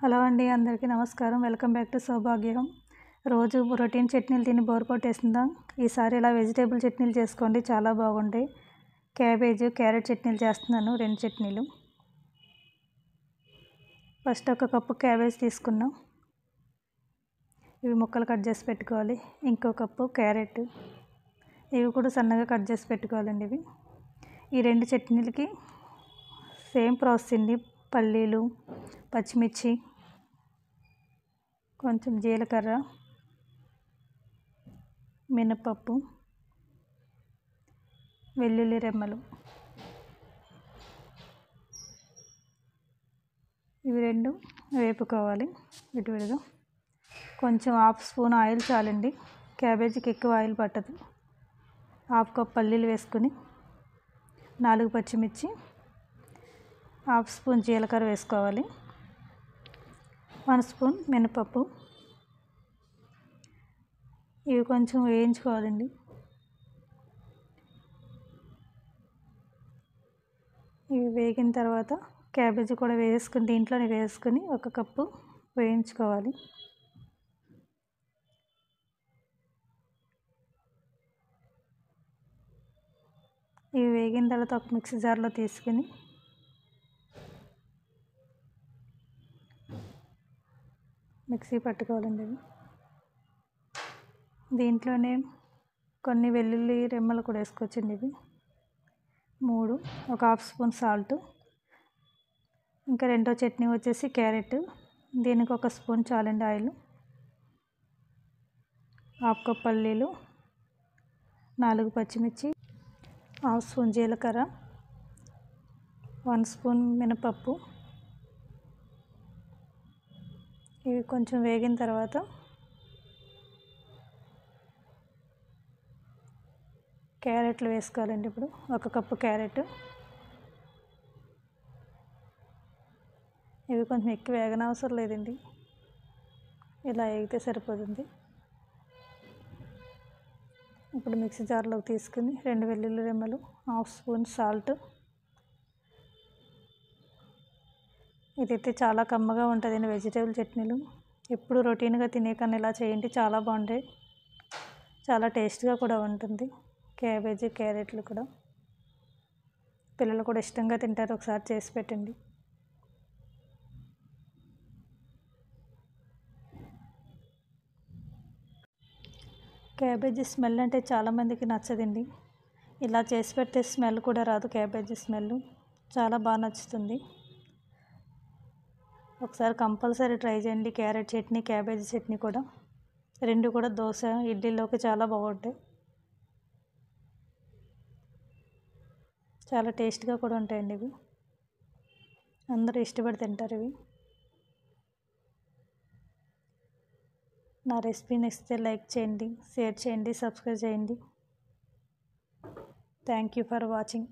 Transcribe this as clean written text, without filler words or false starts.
Hello అండి, అందరికీ నమస్కారం. వెల్కమ్ బ్యాక్ టు సౌభాగ్యం. రోజు రొటీన్ చట్నీలు తిని బోర్ కొట్టేసిందా? ఈసారి ఇలా వెజిటేబుల్ చట్నీలు చేసుకోండి, చాలా బాగుంటాయి. క్యారెట్ చట్నీలు చేస్తున్నాను, 2 చట్నీలు. ఫస్ట్ ఒక కప్పు క్యాబేజ్ తీసుకున్నాం, ఇవి ముక్కలు కట్ చేసి పెట్టుకోవాలి. ఇంకో కప్పు క్యారెట్, ఇవి కూడా సన్నగా కట్ చేసి పెట్టుకోవాలండి. ఈ 2 చట్నీలకి సేమ్ ప్రాసెస్ అండి. పల్లీలు, పచ్చిమిర్చి, కొంచెం జీలకర్ర, మినపప్పు, వెల్లుల్లి రెమ్మలు, ఇవి 2 వేపుకోవాలి విడివిడిగా. కొంచెం 1/2 స్పూన్ ఆయిల్ చాలండి, క్యాబేజీకి ఎక్కువ ఆయిల్ పట్టదు. 1/2 కప్ పల్లీలు వేసుకుని, 4 పచ్చిమిర్చి, 1/2 స్పూన్ జీలకర్ర వేసుకోవాలి, 1 స్పూన్ మినపప్పు. ఇవి కొంచెం వేయించుకోవాలండి. ఇవి వేగిన తర్వాత క్యాబేజీ కూడా దీంట్లోనే వేసుకుని 1 కప్పు వేయించుకోవాలి. ఇవి వేగిన తర్వాత ఒక మిక్సీ జార్లో తీసుకుని మిక్సీ పట్టుకోవాలండి. దీంట్లోనే కొన్ని వెల్లుల్లి రెమ్మలు కూడా వేసుకోవచ్చండి. ఇవి 3, ఒక 1/2 స్పూన్ సాల్ట్. ఇంకా రెండో చట్నీ వచ్చేసి క్యారెట్, దీనికి 1 స్పూన్ చాలండి ఆయిల్. 1/2 కప్ పల్లీలు, 4 పచ్చిమిర్చి, 1/2 స్పూన్ జీలకర్ర, 1 స్పూన్ మినపప్పు. ఇవి కొంచెం వేగిన తర్వాత క్యారెట్లు వేసుకోవాలండి. ఇప్పుడు 1 కప్పు క్యారెట్. ఇవి కొంచెం ఎక్కువ వేగనవసరం లేదండి, ఇలా వేగితే సరిపోతుంది. ఇప్పుడు మిక్సీ జార్లోకి తీసుకుని 2 వెల్లుల్లి రెమ్మలు, 1/2 స్పూన్ సాల్ట్. ఇదైతే చాలా కమ్మగా ఉంటుందండి వెజిటేబుల్ చట్నీలు. ఎప్పుడు రొటీన్గా తినే కన్నా ఇలా చేయండి, చాలా బాగుంటాయి. చాలా టేస్ట్గా కూడా ఉంటుంది. క్యాబేజీ, క్యారెట్లు కూడా పిల్లలు కూడా ఇష్టంగా తింటారు. ఒకసారి చేసి పెట్టండి. క్యాబేజీ స్మెల్ అంటే చాలామందికి నచ్చదండి. ఇలా చేసి పెడితే స్మెల్ కూడా రాదు. క్యాబేజీ స్మెల్ చాలా బాగా నచ్చుతుంది. ఒకసారి కంపల్సరీ ట్రై చేయండి. క్యారెట్ చట్నీ, క్యాబేజీ చట్నీ కూడా 2 కూడా దోశ, ఇడ్లీలోకి చాలా బాగుంటాయి. చాలా టేస్ట్గా కూడా ఉంటాయండి. ఇవి అందరూ ఇష్టపడి తింటారు. ఇవి నా రెసిపీ నచ్చితే లైక్ చేయండి, షేర్ చేయండి, సబ్స్క్రైబ్ చేయండి. Thank you for watching.